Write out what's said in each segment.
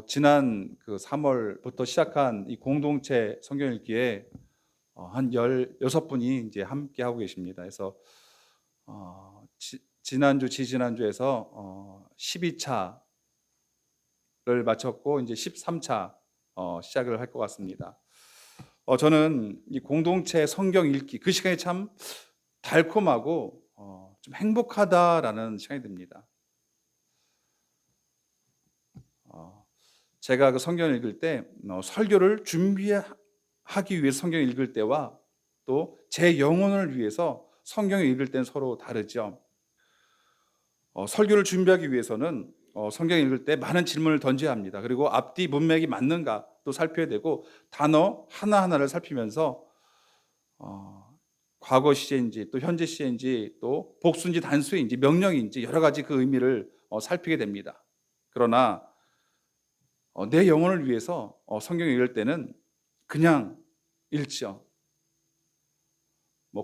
지난 그 3월부터 시작한 이 공동체 성경 읽기에 한 16분이 이제 함께 하고 계십니다. 그래서 지난주, 지지난주에서 12차를 마쳤고 이제 13차 시작을 할 것 같습니다. 저는 이 공동체 성경 읽기 그 시간이 참 달콤하고 좀 행복하다라는 생각이 듭니다. 제가 그 성경을 읽을 때 설교를 준비하기 위해 성경을 읽을 때와 또 제 영혼을 위해서 성경을 읽을 때는 서로 다르죠. 설교를 준비하기 위해서는 성경을 읽을 때 많은 질문을 던져야 합니다. 그리고 앞뒤 문맥이 맞는가 또 살펴야 되고 단어 하나하나를 살피면서 과거 시제인지 또 현재 시제인지 또 복수인지 단수인지 명령인지 여러 가지 그 의미를 살피게 됩니다. 그러나 내 영혼을 위해서 성경을 읽을 때는 그냥 읽죠.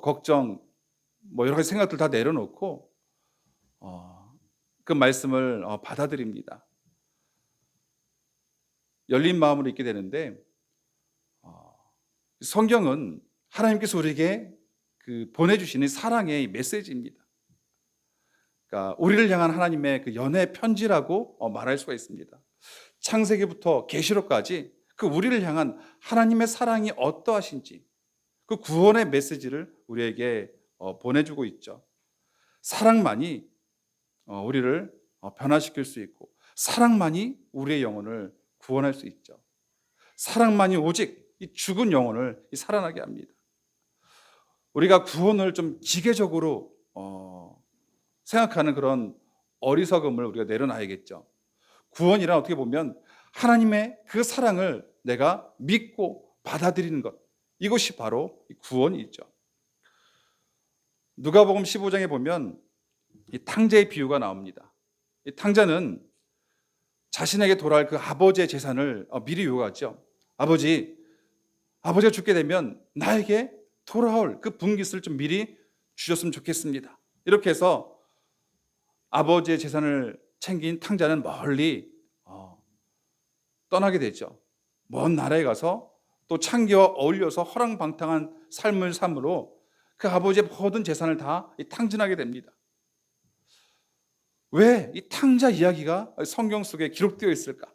걱정, 여러 가지 생각들 다 내려놓고 그 말씀을 받아들입니다. 열린 마음으로 읽게 되는데 성경은 하나님께서 우리에게 그 보내주시는 사랑의 메시지입니다. 그러니까 우리를 향한 하나님의 그 연애 편지라고 말할 수가 있습니다. 창세기부터 계시록까지 그 우리를 향한 하나님의 사랑이 어떠하신지 그 구원의 메시지를 우리에게 보내주고 있죠. 사랑만이 우리를 변화시킬 수 있고 사랑만이 우리의 영혼을 구원할 수 있죠. 사랑만이 오직 이 죽은 영혼을 살아나게 합니다. 우리가 구원을 좀 기계적으로 생각하는 그런 어리석음을 우리가 내려놔야겠죠. 구원이란 어떻게 보면 하나님의 그 사랑을 내가 믿고 받아들이는 것, 이것이 바로 구원이죠. 누가복음 15장에 보면 이 탕자의 비유가 나옵니다. 이 탕자는 자신에게 돌아올 그 아버지의 재산을 미리 요구하죠. 아버지가 죽게 되면 나에게 돌아올 그 분깃을 좀 미리 주셨으면 좋겠습니다. 이렇게 해서 아버지의 재산을 챙긴 탕자는 멀리 떠나게 되죠. 먼 나라에 가서 또 창기와 어울려서 허랑방탕한 삶을 삶으로 그 아버지의 모든 재산을 다 탕진하게 됩니다. 왜 이 탕자 이야기가 성경 속에 기록되어 있을까?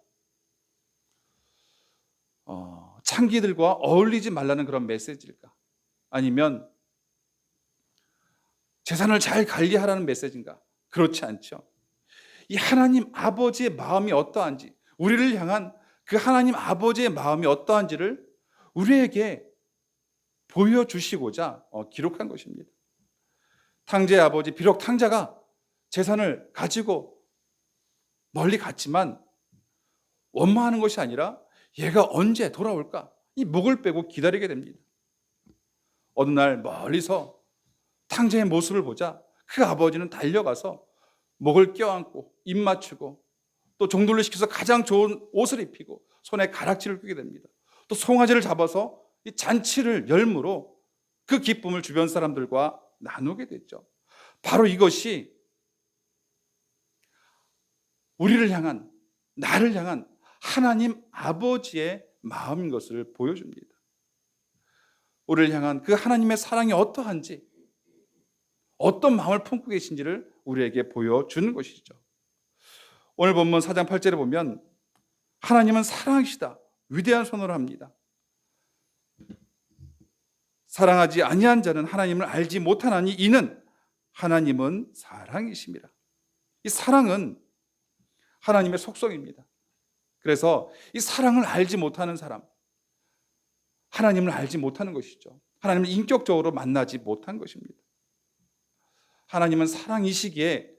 창기들과 어울리지 말라는 그런 메시지일까? 아니면 재산을 잘 관리하라는 메시지인가? 그렇지 않죠. 이 하나님 아버지의 마음이 어떠한지, 우리를 향한 그 하나님 아버지의 마음이 어떠한지를 우리에게 보여주시고자 기록한 것입니다. 탕자의 아버지, 비록 탕자가 재산을 가지고 멀리 갔지만 원망하는 것이 아니라 얘가 언제 돌아올까? 이 목을 빼고 기다리게 됩니다. 어느 날 멀리서 탕자의 모습을 보자 그 아버지는 달려가서 목을 껴안고 입 맞추고 또 종돌로 시켜서 가장 좋은 옷을 입히고 손에 가락지를 끼게 됩니다. 또 송아지를 잡아서 이 잔치를 열무로 그 기쁨을 주변 사람들과 나누게 됐죠. 바로 이것이 우리를 향한, 나를 향한 하나님 아버지의 마음인 것을 보여줍니다. 우리를 향한 그 하나님의 사랑이 어떠한지, 어떤 마음을 품고 계신지를 우리에게 보여주는 것이죠. 오늘 본문 4장 8절에 보면 하나님은 사랑이시다, 위대한 선언을 합니다. 사랑하지 아니한 자는 하나님을 알지 못하나니 이는 하나님은 사랑이십니다. 이 사랑은 하나님의 속성입니다. 그래서 이 사랑을 알지 못하는 사람, 하나님을 알지 못하는 것이죠. 하나님을 인격적으로 만나지 못한 것입니다. 하나님은 사랑이시기에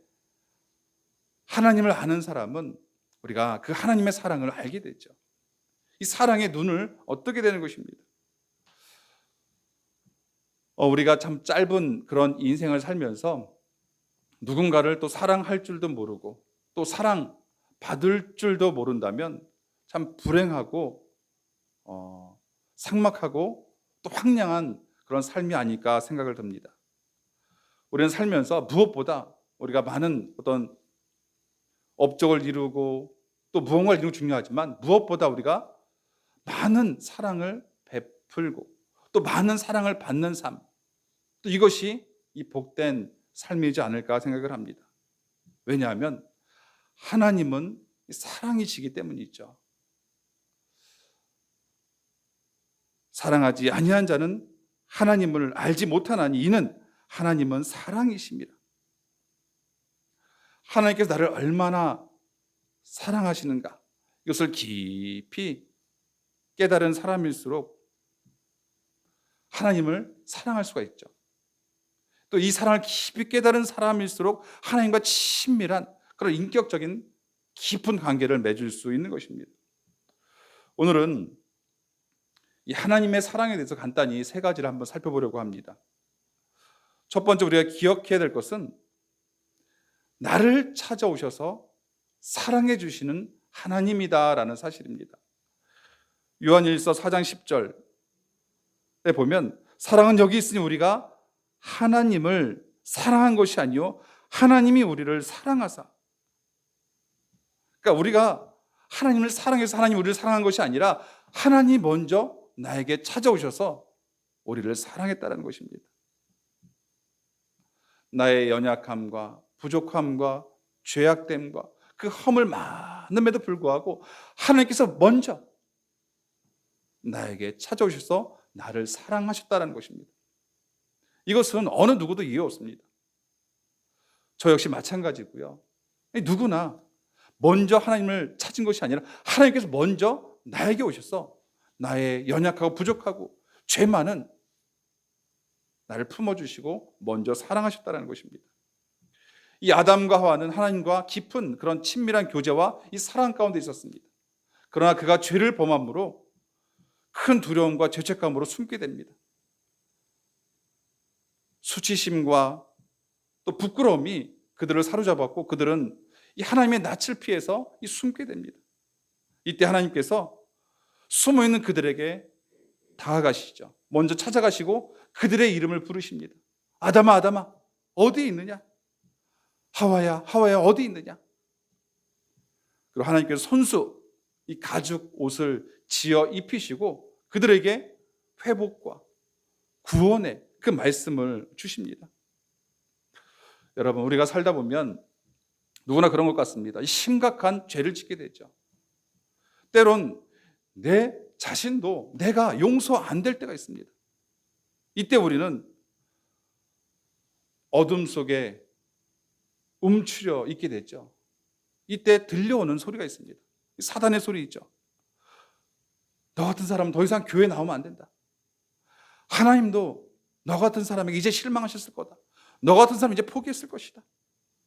하나님을 아는 사람은 우리가 그 하나님의 사랑을 알게 되죠. 이 사랑의 눈을 어떻게 되는 것입니다. 우리가 참 짧은 그런 인생을 살면서 누군가를 또 사랑할 줄도 모르고 또 사랑 받을 줄도 모른다면 참 불행하고 삭막하고 또 황량한 그런 삶이 아닐까 생각을 듭니다. 우리는 살면서 무엇보다 우리가 많은 어떤 업적을 이루고 또 무언가를 이루는 거 중요하지만 무엇보다 우리가 많은 사랑을 베풀고 또 많은 사랑을 받는 삶, 또 이것이 이 복된 삶이지 않을까 생각을 합니다. 왜냐하면 하나님은 사랑이시기 때문이죠. 사랑하지 아니한 자는 하나님을 알지 못하나니 이는 하나님은 사랑이십니다. 하나님께서 나를 얼마나 사랑하시는가, 이것을 깊이 깨달은 사람일수록 하나님을 사랑할 수가 있죠. 또 이 사랑을 깊이 깨달은 사람일수록 하나님과 친밀한 그런 인격적인 깊은 관계를 맺을 수 있는 것입니다. 오늘은 이 하나님의 사랑에 대해서 간단히 세 가지를 한번 살펴보려고 합니다. 첫 번째 우리가 기억해야 될 것은 나를 찾아오셔서 사랑해 주시는 하나님이다라는 사실입니다. 요한일서 4장 10절에 보면 사랑은 여기 있으니 우리가 하나님을 사랑한 것이 아니요 하나님이 우리를 사랑하사. 그러니까 우리가 하나님을 사랑해서 하나님이 우리를 사랑한 것이 아니라 하나님이 먼저 나에게 찾아오셔서 우리를 사랑했다는 것입니다. 나의 연약함과 부족함과 죄악됨과 그 허물 많음에도 불구하고 하나님께서 먼저 나에게 찾아오셔서 나를 사랑하셨다는 것입니다. 이것은 어느 누구도 이해 없습니다. 저 역시 마찬가지고요. 누구나 먼저 하나님을 찾은 것이 아니라 하나님께서 먼저 나에게 오셔서 나의 연약하고 부족하고 죄 많은 나를 품어주시고 먼저 사랑하셨다는 것입니다. 이 아담과 하와는 하나님과 깊은 그런 친밀한 교제와 이 사랑 가운데 있었습니다. 그러나 그가 죄를 범함으로 큰 두려움과 죄책감으로 숨게 됩니다. 수치심과 또 부끄러움이 그들을 사로잡았고 그들은 이 하나님의 낯을 피해서 숨게 됩니다. 이때 하나님께서 숨어있는 그들에게 다가가시죠. 먼저 찾아가시고 그들의 이름을 부르십니다. 아담아 아담아 어디 있느냐? 하와야 하와야 어디 있느냐? 그리고 하나님께서 손수 이 가죽 옷을 지어 입히시고 그들에게 회복과 구원의 그 말씀을 주십니다. 여러분 우리가 살다 보면 누구나 그런 것 같습니다. 심각한 죄를 짓게 되죠. 때론 내 자신도 내가 용서 안 될 때가 있습니다. 이때 우리는 어둠 속에 움츠려 있게 되죠. 이때 들려오는 소리가 있습니다. 사단의 소리이죠. 너 같은 사람은 더 이상 교회 나오면 안 된다. 하나님도 너 같은 사람에게 이제 실망하셨을 거다. 너 같은 사람 이제 포기했을 것이다.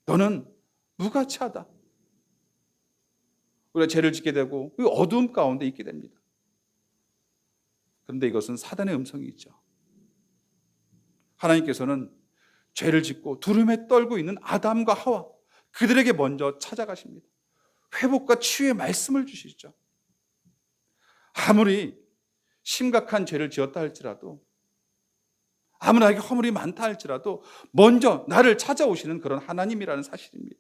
너는 무가치하다. 우리가 죄를 짓게 되고 그 어두움 가운데 있게 됩니다. 그런데 이것은 사단의 음성이 있죠. 하나님께서는 죄를 짓고 두려움에 떨고 있는 아담과 하와 그들에게 먼저 찾아가십니다. 회복과 치유의 말씀을 주시죠. 아무리 심각한 죄를 지었다 할지라도 아무리 나에게 허물이 많다 할지라도 먼저 나를 찾아오시는 그런 하나님이라는 사실입니다.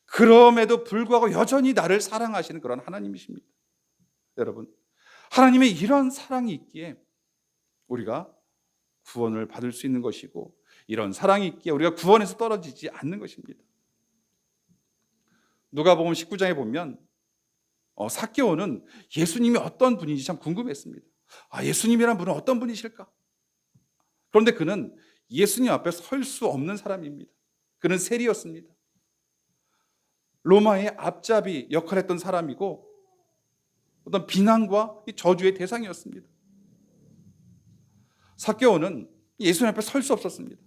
그럼에도 불구하고 여전히 나를 사랑하시는 그런 하나님이십니다. 여러분 하나님의 이런 사랑이 있기에 우리가 구원을 받을 수 있는 것이고 이런 사랑이 있기에 우리가 구원에서 떨어지지 않는 것입니다. 누가복음 19장에 보면 삭개오는 예수님이 어떤 분인지 참 궁금했습니다. 예수님이란 분은 어떤 분이실까? 그런데 그는 예수님 앞에 설 수 없는 사람입니다. 그는 세리였습니다. 로마의 앞잡이 역할을 했던 사람이고 어떤 비난과 저주의 대상이었습니다. 삭개오는 예수님 앞에 설 수 없었습니다.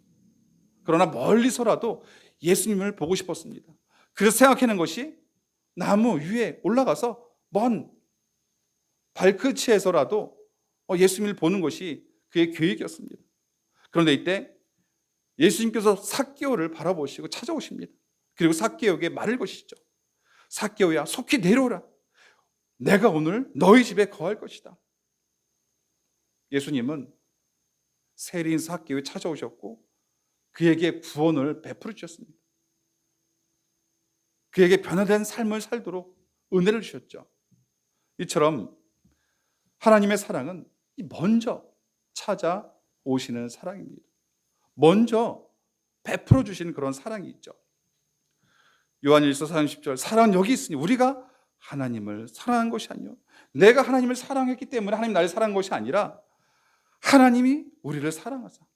그러나 멀리서라도 예수님을 보고 싶었습니다. 그래서 생각하는 것이 나무 위에 올라가서 먼 발끝에서라도 예수님을 보는 것이 그의 계획이었습니다. 그런데 이때 예수님께서 삭개오를 바라보시고 찾아오십니다. 그리고 삭개오에게 말을 거시죠. 삭개오야 속히 내려오라. 내가 오늘 너희 집에 거할 것이다. 예수님은 세리인 삭개오에 찾아오셨고 그에게 구원을 베풀어 주셨습니다. 그에게 변화된 삶을 살도록 은혜를 주셨죠. 이처럼 하나님의 사랑은 먼저 찾아오시는 사랑입니다. 먼저 베풀어 주시는 그런 사랑이 있죠. 요한일서 4장 10절, 사랑은 여기 있으니 우리가 하나님을 사랑한 것이 아니요 내가 하나님을 사랑했기 때문에 하나님 나를 사랑한 것이 아니라 하나님이 우리를 사랑하사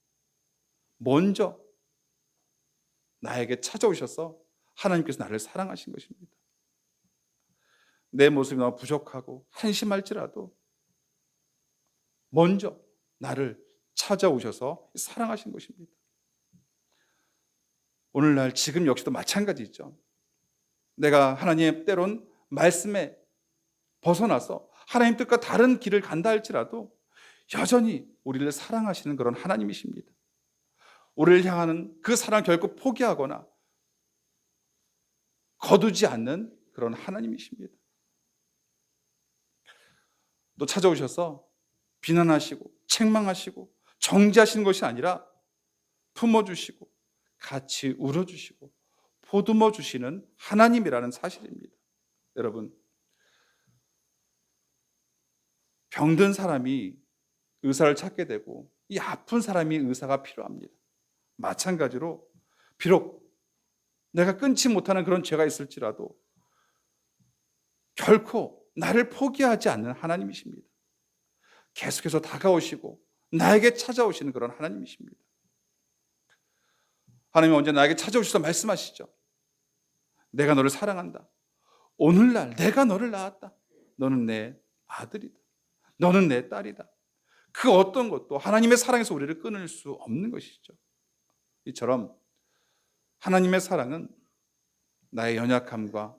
먼저 나에게 찾아오셔서 하나님께서 나를 사랑하신 것입니다. 내 모습이 너무 부족하고 한심할지라도 먼저 나를 찾아오셔서 사랑하신 것입니다. 오늘날 지금 역시도 마찬가지죠. 내가 하나님의 때론 말씀에 벗어나서 하나님 뜻과 다른 길을 간다 할지라도 여전히 우리를 사랑하시는 그런 하나님이십니다. 우리를 향하는 그 사랑을 결코 포기하거나 거두지 않는 그런 하나님이십니다. 또 찾아오셔서 비난하시고 책망하시고 정죄하시는 것이 아니라 품어주시고 같이 울어주시고 보듬어 주시는 하나님이라는 사실입니다. 여러분, 병든 사람이 의사를 찾게 되고 이 아픈 사람이 의사가 필요합니다. 마찬가지로 비록 내가 끊지 못하는 그런 죄가 있을지라도 결코 나를 포기하지 않는 하나님이십니다. 계속해서 다가오시고 나에게 찾아오시는 그런 하나님이십니다. 하나님은 언제 나에게 찾아오셔서 말씀하시죠. 내가 너를 사랑한다. 오늘날 내가 너를 낳았다. 너는 내 아들이다. 너는 내 딸이다. 그 어떤 것도 하나님의 사랑에서 우리를 끊을 수 없는 것이죠. 이처럼 하나님의 사랑은 나의 연약함과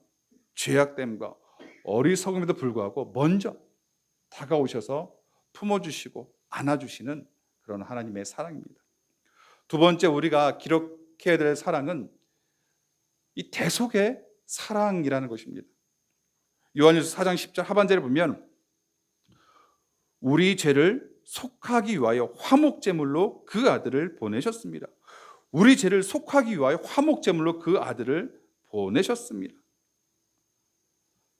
죄악됨과 어리석음에도 불구하고 먼저 다가오셔서 품어주시고 안아주시는 그런 하나님의 사랑입니다. 두 번째 우리가 기록해야 될 사랑은 이 대속의 사랑이라는 것입니다. 요한일서 4장 10절 하반절에 보면 우리 죄를 속하기 위하여 화목제물로 그 아들을 보내셨습니다. 우리 죄를 속하기 위하여 화목제물로 그 아들을 보내셨습니다.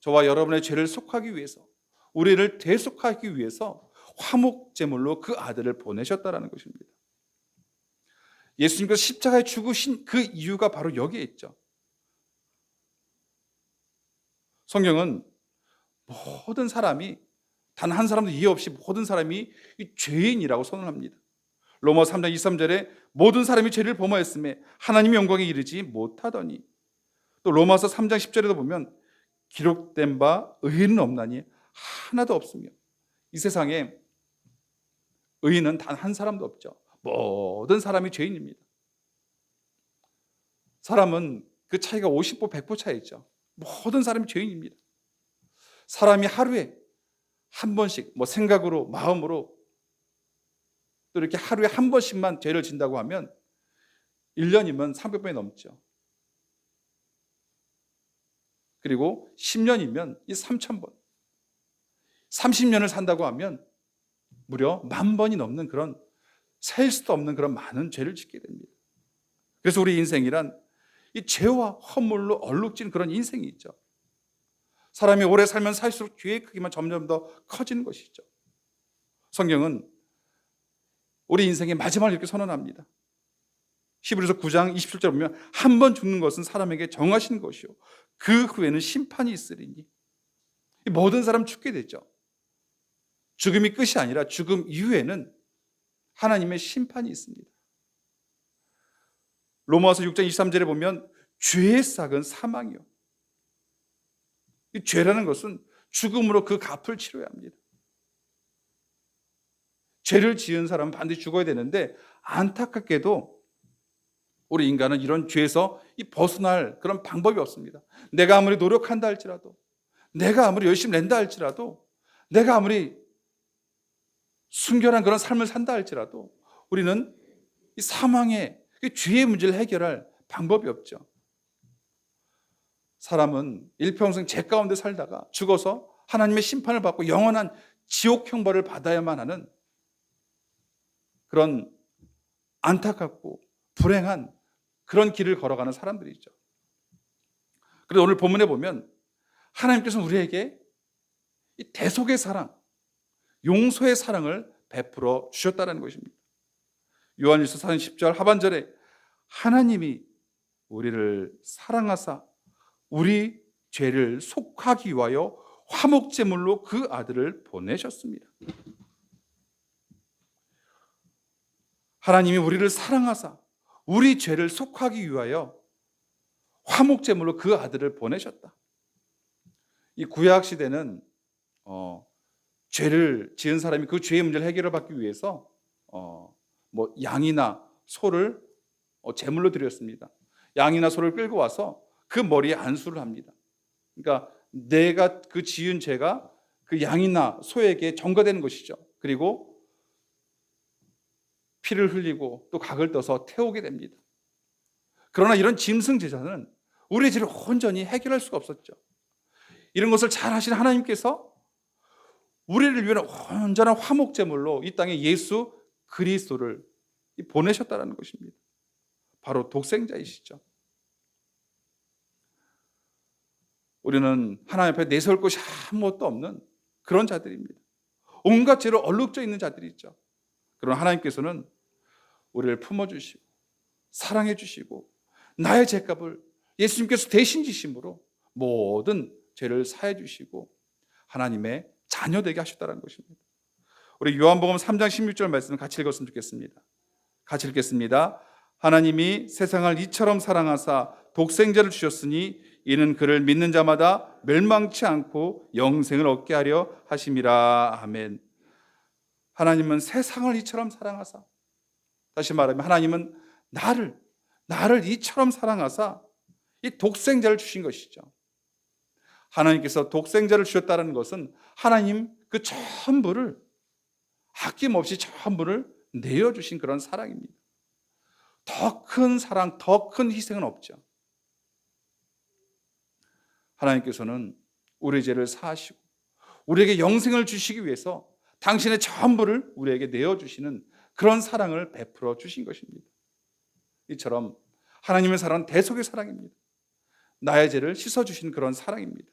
저와 여러분의 죄를 속하기 위해서, 우리를 대속하기 위해서 화목제물로 그 아들을 보내셨다는 것입니다. 예수님께서 십자가에 죽으신 그 이유가 바로 여기에 있죠. 성경은 모든 사람이 단 한 사람도 이해 없이 모든 사람이 죄인이라고 선언합니다. 로마서 3장 23절에 모든 사람이 죄를 범하였음에 하나님의 영광에 이르지 못하더니, 또 로마서 3장 10절에도 보면 기록된 바 의인은 없나니 하나도 없으며, 이 세상에 의인은 단 한 사람도 없죠. 모든 사람이 죄인입니다. 사람은 그 차이가 50보 100보 차이죠. 모든 사람이 죄인입니다. 사람이 하루에 한 번씩 생각으로 마음으로 또 이렇게 하루에 한 번씩만 죄를 진다고 하면 1년이면 300번이 넘죠. 그리고 10년이면 이 3000번, 30년을 산다고 하면 무려 10,000번이 넘는 그런 셀 수도 없는 그런 많은 죄를 짓게 됩니다. 그래서 우리 인생이란 이 죄와 허물로 얼룩진 그런 인생이 있죠. 사람이 오래 살면 살수록 죄의 크기만 점점 더 커지는 것이죠. 성경은 우리 인생의 마지막을 이렇게 선언합니다. 히브리서 9장 27절 보면 한 번 죽는 것은 사람에게 정하신 것이요 그 후에는 심판이 있으리니, 모든 사람 죽게 되죠. 죽음이 끝이 아니라 죽음 이후에는 하나님의 심판이 있습니다. 로마서 6장 23절에 보면 죄의 싹은 사망이요, 이 죄라는 것은 죽음으로 그 값을 치러야 합니다. 죄를 지은 사람은 반드시 죽어야 되는데 안타깝게도 우리 인간은 이런 죄에서 벗어날 그런 방법이 없습니다. 내가 아무리 노력한다 할지라도, 내가 아무리 열심히 낸다 할지라도, 내가 아무리 순결한 그런 삶을 산다 할지라도 우리는 이 사망의 죄의 문제를 해결할 방법이 없죠. 사람은 일평생 죄 가운데 살다가 죽어서 하나님의 심판을 받고 영원한 지옥 형벌을 받아야만 하는 그런 안타깝고 불행한 그런 길을 걸어가는 사람들이죠. 그래서 오늘 본문에 보면 하나님께서는 우리에게 이 대속의 사랑, 용서의 사랑을 베풀어 주셨다는 것입니다. 요한일서 4장 10절 하반절에 하나님이 우리를 사랑하사 우리 죄를 속하기 위하여 화목제물로 그 아들을 보내셨습니다. 하나님이 우리를 사랑하사 우리 죄를 속하기 위하여 화목제물로 그 아들을 보내셨다. 이 구약 시대는 죄를 지은 사람이 그 죄의 문제를 해결을 받기 위해서 뭐 양이나 소를 제물로 드렸습니다. 양이나 소를 끌고 와서 그 머리에 안수를 합니다. 그러니까 내가 그 지은 죄가 그 양이나 소에게 전가되는 것이죠. 그리고 피를 흘리고 또 각을 떠서 태우게 됩니다. 그러나 이런 짐승 제사는 우리의 죄를 온전히 해결할 수가 없었죠. 이런 것을 잘 하신 하나님께서 우리를 위한 온전한 화목제물로 이 땅에 예수 그리스도를 보내셨다는 것입니다. 바로 독생자이시죠. 우리는 하나님 앞에 내세울 것이 아무것도 없는 그런 자들입니다. 온갖 죄로 얼룩져 있는 자들이죠. 그러나 하나님께서는 우리를 품어주시고 사랑해 주시고 나의 죄값을 예수님께서 대신 지심으로 모든 죄를 사해 주시고 하나님의 자녀되게 하셨다는 것입니다. 우리 요한복음 3장 16절 말씀 같이 읽었으면 좋겠습니다. 같이 읽겠습니다. 하나님이 세상을 이처럼 사랑하사 독생자를 주셨으니 이는 그를 믿는 자마다 멸망치 않고 영생을 얻게 하려 하심이라. 아멘. 하나님은 세상을 이처럼 사랑하사, 다시 말하면 하나님은 나를 이처럼 사랑하사 이 독생자를 주신 것이죠. 하나님께서 독생자를 주셨다는 것은 하나님 그 전부를 아낌없이 전부를 내어주신 그런 사랑입니다. 더 큰 사랑, 더 큰 희생은 없죠. 하나님께서는 우리의 죄를 사하시고 우리에게 영생을 주시기 위해서 당신의 전부를 우리에게 내어주시는 그런 사랑을 베풀어 주신 것입니다. 이처럼 하나님의 사랑은 대속의 사랑입니다. 나의 죄를 씻어주신 그런 사랑입니다.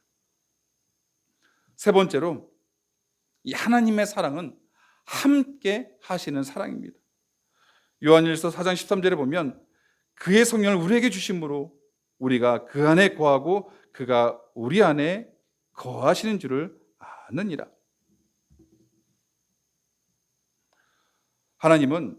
세 번째로 이 하나님의 사랑은 함께 하시는 사랑입니다. 요한일서 4장 13절에 보면 그의 성령을 우리에게 주심으로 우리가 그 안에 거하고 그가 우리 안에 거하시는 줄을 아느니라. 하나님은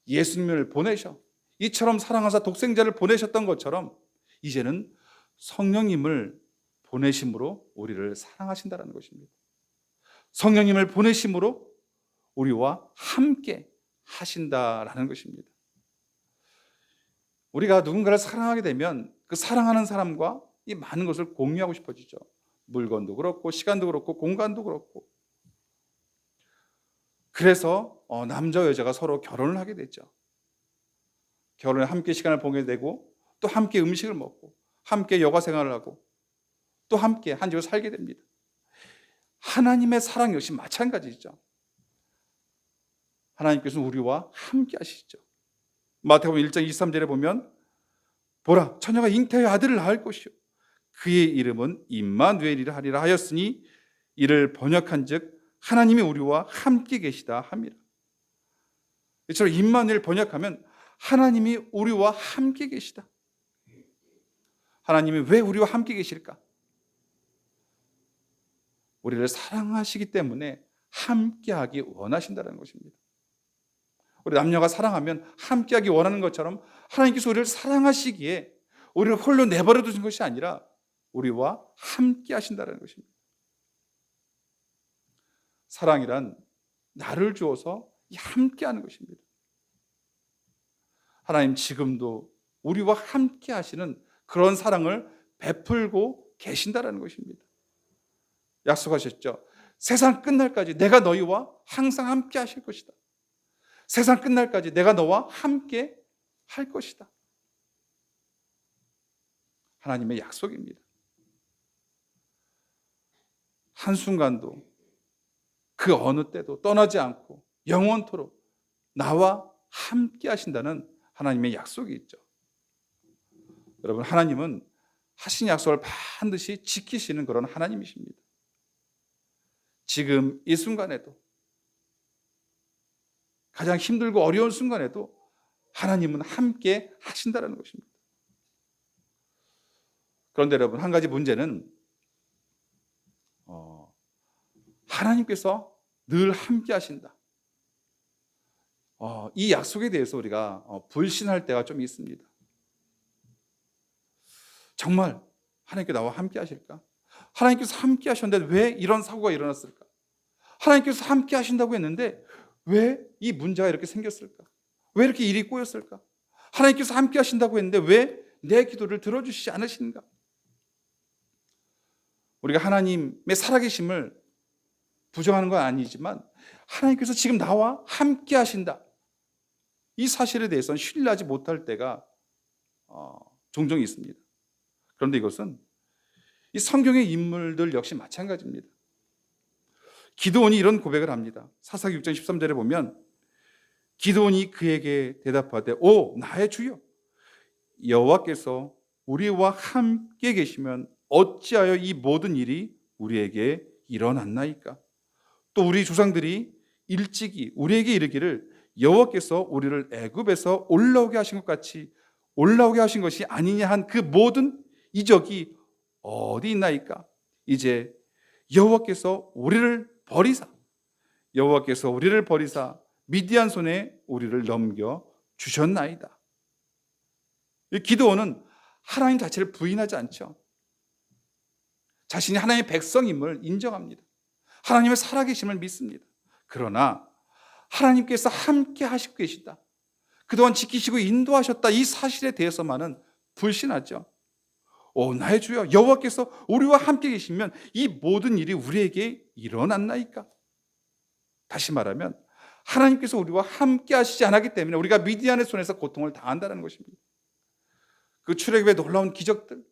예수님을 보내셔 이처럼 사랑하사 독생자를 보내셨던 것처럼 이제는 성령님을 보내심으로 우리를 사랑하신다는 것입니다. 성령님을 보내심으로 우리와 함께 하신다라는 것입니다. 우리가 누군가를 사랑하게 되면 그 사랑하는 사람과 이 많은 것을 공유하고 싶어지죠. 물건도 그렇고 시간도 그렇고 공간도 그렇고. 그래서 남자와 여자가 서로 결혼을 하게 됐죠. 결혼에 함께 시간을 보내게 되고 또 함께 음식을 먹고 함께 여가 생활을 하고 또 함께 한 집에서 살게 됩니다. 하나님의 사랑 역시 마찬가지죠. 하나님께서는 우리와 함께 하시죠. 마태복음 1장 23절에 보면 보라 처녀가 잉태하여 아들을 낳을 것이요 그의 이름은 임마누엘이라 하리라 하였으니 이를 번역한즉 하나님이 우리와 함께 계시다 함이라. 이처럼 임마누엘 번역하면 하나님이 우리와 함께 계시다. 하나님이 왜 우리와 함께 계실까? 우리를 사랑하시기 때문에 함께하기 원하신다는 것입니다. 우리 남녀가 사랑하면 함께하기 원하는 것처럼 하나님께서 우리를 사랑하시기에 우리를 홀로 내버려 두신 것이 아니라 우리와 함께 하신다는 것입니다. 사랑이란 나를 주어서 함께하는 것입니다. 하나님 지금도 우리와 함께 하시는 그런 사랑을 베풀고 계신다는 것입니다. 약속하셨죠. 세상 끝날까지 내가 너희와 항상 함께 하실 것이다. 세상 끝날까지 내가 너와 함께 할 것이다. 하나님의 약속입니다. 한순간도 그 어느 때도 떠나지 않고 영원토록 나와 함께 하신다는 하나님의 약속이 있죠. 여러분, 하나님은 하신 약속을 반드시 지키시는 그런 하나님이십니다. 지금 이 순간에도, 가장 힘들고 어려운 순간에도 하나님은 함께 하신다는 것입니다. 그런데 여러분, 한 가지 문제는 하나님께서 늘 함께 하신다. 이 약속에 대해서 우리가 불신할 때가 좀 있습니다. 정말 하나님께 나와 함께 하실까? 하나님께서 함께 하셨는데 왜 이런 사고가 일어났을까? 하나님께서 함께 하신다고 했는데 왜 이 문제가 이렇게 생겼을까? 왜 이렇게 일이 꼬였을까? 하나님께서 함께 하신다고 했는데 왜 내 기도를 들어주시지 않으신가? 우리가 하나님의 살아계심을 부정하는 건 아니지만 하나님께서 지금 나와 함께 하신다, 이 사실에 대해서는 신뢰하지 못할 때가 종종 있습니다. 그런데 이것은 이 성경의 인물들 역시 마찬가지입니다. 기드온이 이런 고백을 합니다. 사사기 6장 13절에 보면 기드온이 그에게 대답하되 오 나의 주여, 여호와께서 우리와 함께 계시면 어찌하여 이 모든 일이 우리에게 일어났나이까? 또 우리 조상들이 일찍이 우리에게 이르기를 여호와께서 우리를 애굽에서 올라오게 하신 것 같이 올라오게 하신 것이 아니냐 한 그 모든 이적이 어디 있나이까? 이제 여호와께서 우리를 버리사 미디안 손에 우리를 넘겨 주셨나이다. 이 기드온은 하나님 자체를 부인하지 않죠. 자신이 하나님의 백성임을 인정합니다. 하나님의 살아계심을 믿습니다. 그러나 하나님께서 함께 하시고 계시다, 그동안 지키시고 인도하셨다, 이 사실에 대해서만은 불신하죠. 오 나의 주여, 여호와께서 우리와 함께 계시면 이 모든 일이 우리에게 일어났나이까? 다시 말하면 하나님께서 우리와 함께 하시지 않았기 때문에 우리가 미디안의 손에서 고통을 당한다는 것입니다. 그 출애굽의 놀라운 기적들,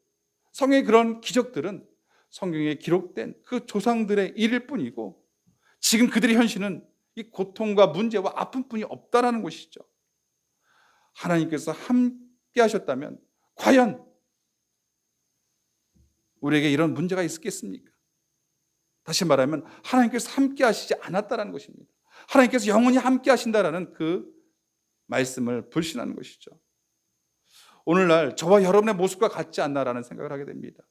성경의 그런 기적들은 성경에 기록된 그 조상들의 일일 뿐이고 지금 그들의 현실은 이 고통과 문제와 아픔뿐이 없다라는 것이죠. 하나님께서 함께 하셨다면 과연 우리에게 이런 문제가 있었겠습니까? 다시 말하면 하나님께서 함께 하시지 않았다는 것입니다. 하나님께서 영원히 함께 하신다라는 그 말씀을 불신하는 것이죠. 오늘날 저와 여러분의 모습과 같지 않나라는 생각을 하게 됩니다.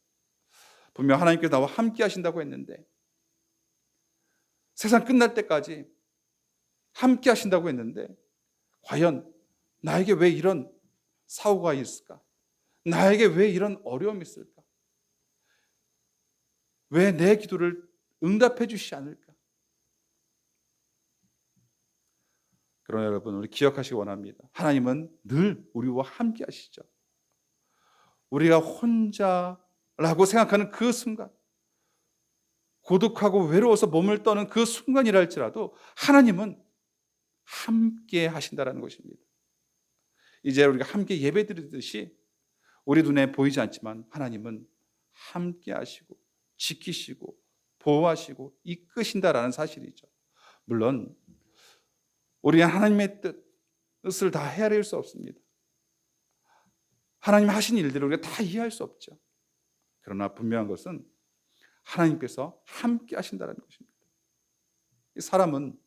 분명 하나님께서 나와 함께 하신다고 했는데, 세상 끝날 때까지 함께 하신다고 했는데 과연 나에게 왜 이런 사고가 있을까? 나에게 왜 이런 어려움이 있을까? 왜 내 기도를 응답해 주시지 않을까? 그러나 여러분, 우리 기억하시기 원합니다. 하나님은 늘 우리와 함께 하시죠. 우리가 혼자라고 생각하는 그 순간, 고독하고 외로워서 몸을 떠는 그 순간이라 할지라도 하나님은 함께 하신다는 것입니다. 이제 우리가 함께 예배드리듯이 우리 눈에 보이지 않지만 하나님은 함께 하시고 지키시고 보호하시고 이끄신다라는 사실이죠. 물론 우리가 하나님의 뜻을 다 헤아릴 수 없습니다. 하나님 하신 일들을 우리가 다 이해할 수 없죠. 그러나 분명한 것은 하나님께서 함께 하신다는 것입니다. 이 사람은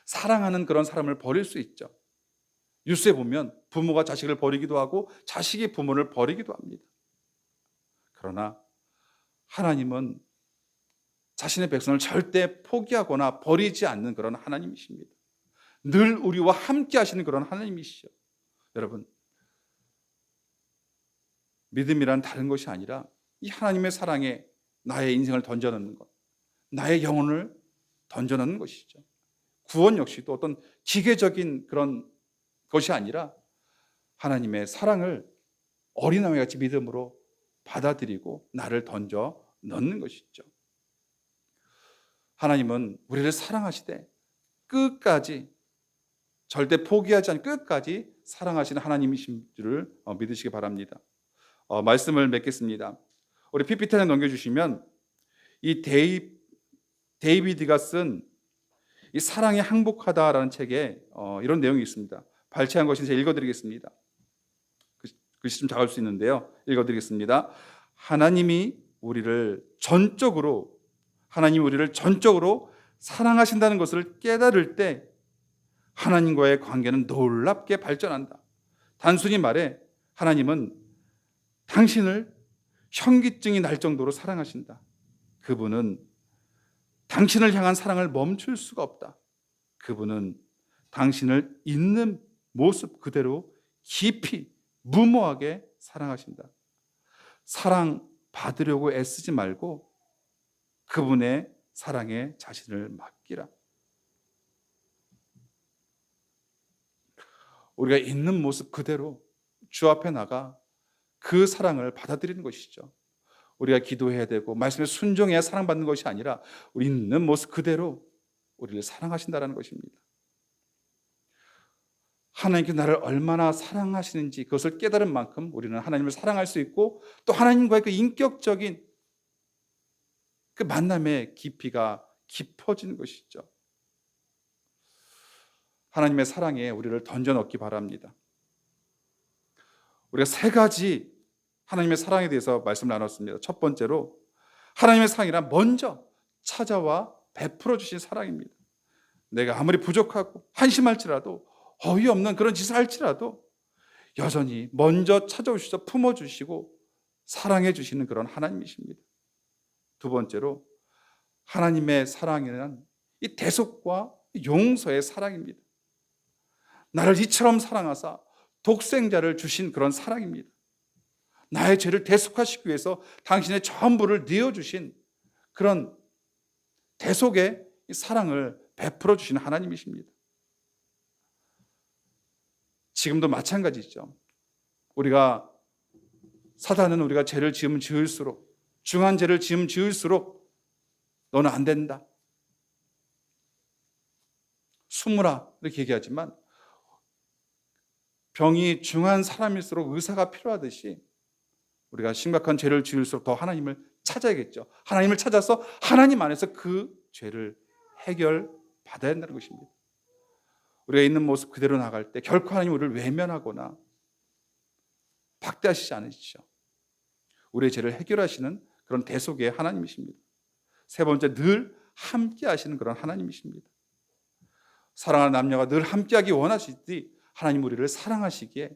사랑하는 그런 사람을 버릴 수 있죠. 뉴스에 보면 부모가 자식을 버리기도 하고 자식이 부모를 버리기도 합니다. 그러나 하나님은 자신의 백성을 절대 포기하거나 버리지 않는 그런 하나님이십니다. 늘 우리와 함께 하시는 그런 하나님이시죠. 여러분, 믿음이란 다른 것이 아니라 이 하나님의 사랑에 나의 인생을 던져넣는 것, 나의 영혼을 던져넣는 것이죠. 구원 역시도 어떤 기계적인 그런 것이 아니라 하나님의 사랑을 어린아이 같이 믿음으로 받아들이고 나를 던져 넣는 것이죠. 하나님은 우리를 사랑하시되 끝까지 절대 포기하지 않고 끝까지 사랑하시는 하나님이신 줄을 믿으시기 바랍니다. 말씀을 맺겠습니다. 우리 PPT에 넘겨주시면 이 데이비드가 쓴 이 사랑이 항복하다라는 책에 이런 내용이 있습니다. 발췌한 것인지 읽어드리겠습니다. 글씨 좀 작을 수 있는데요. 읽어드리겠습니다. 하나님이 우리를 전적으로 사랑하신다는 것을 깨달을 때 하나님과의 관계는 놀랍게 발전한다. 단순히 말해 하나님은 당신을 현기증이 날 정도로 사랑하신다. 그분은 당신을 향한 사랑을 멈출 수가 없다. 그분은 당신을 있는 모습 그대로 깊이 무모하게 사랑하신다. 사랑 받으려고 애쓰지 말고 그분의 사랑에 자신을 맡기라. 우리가 있는 모습 그대로 주 앞에 나가 그 사랑을 받아들이는 것이죠. 우리가 기도해야 되고 말씀에 순종해야 사랑받는 것이 아니라 우리 있는 모습 그대로 우리를 사랑하신다는 것입니다. 하나님께 나를 얼마나 사랑하시는지 그것을 깨달은 만큼 우리는 하나님을 사랑할 수 있고 또 하나님과의 그 인격적인 그 만남의 깊이가 깊어지는 것이죠. 하나님의 사랑에 우리를 던져넣기 바랍니다. 우리가 세 가지 하나님의 사랑에 대해서 말씀을 나눴습니다. 첫 번째로 하나님의 사랑이란 먼저 찾아와 베풀어 주신 사랑입니다. 내가 아무리 부족하고 한심할지라도 어이없는 그런 짓을 할지라도 여전히 먼저 찾아오셔서 품어주시고 사랑해 주시는 그런 하나님이십니다. 두 번째로 하나님의 사랑이란 이 대속과 용서의 사랑입니다. 나를 이처럼 사랑하사 독생자를 주신 그런 사랑입니다. 나의 죄를 대속하시기 위해서 당신의 전부를 내어주신 그런 대속의 사랑을 베풀어 주신 하나님이십니다. 지금도 마찬가지죠. 사단은 우리가 죄를 지으면 지을수록, 중한 죄를 지으면 지을수록 너는 안 된다, 숨으라 이렇게 얘기하지만 병이 중한 사람일수록 의사가 필요하듯이 우리가 심각한 죄를 지을수록 더 하나님을 찾아야겠죠. 하나님을 찾아서 하나님 안에서 그 죄를 해결받아야 한다는 것입니다. 우리가 있는 모습 그대로 나갈 때 결코 하나님 우리를 외면하거나 박대하시지 않으시죠. 우리의 죄를 해결하시는 그런 대속의 하나님이십니다. 세 번째, 늘 함께 하시는 그런 하나님이십니다. 사랑하는 남녀가 늘 함께하기 원하시듯이 하나님 우리를 사랑하시기에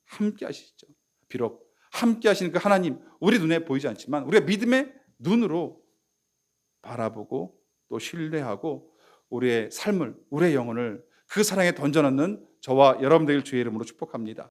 함께 하시죠. 비록 함께 하시는 그 하나님, 우리 눈에 보이지 않지만 우리가 믿음의 눈으로 바라보고 또 신뢰하고 우리의 삶을, 우리의 영혼을 그 사랑에 던져넣는 저와 여러분들 주의 이름으로 축복합니다.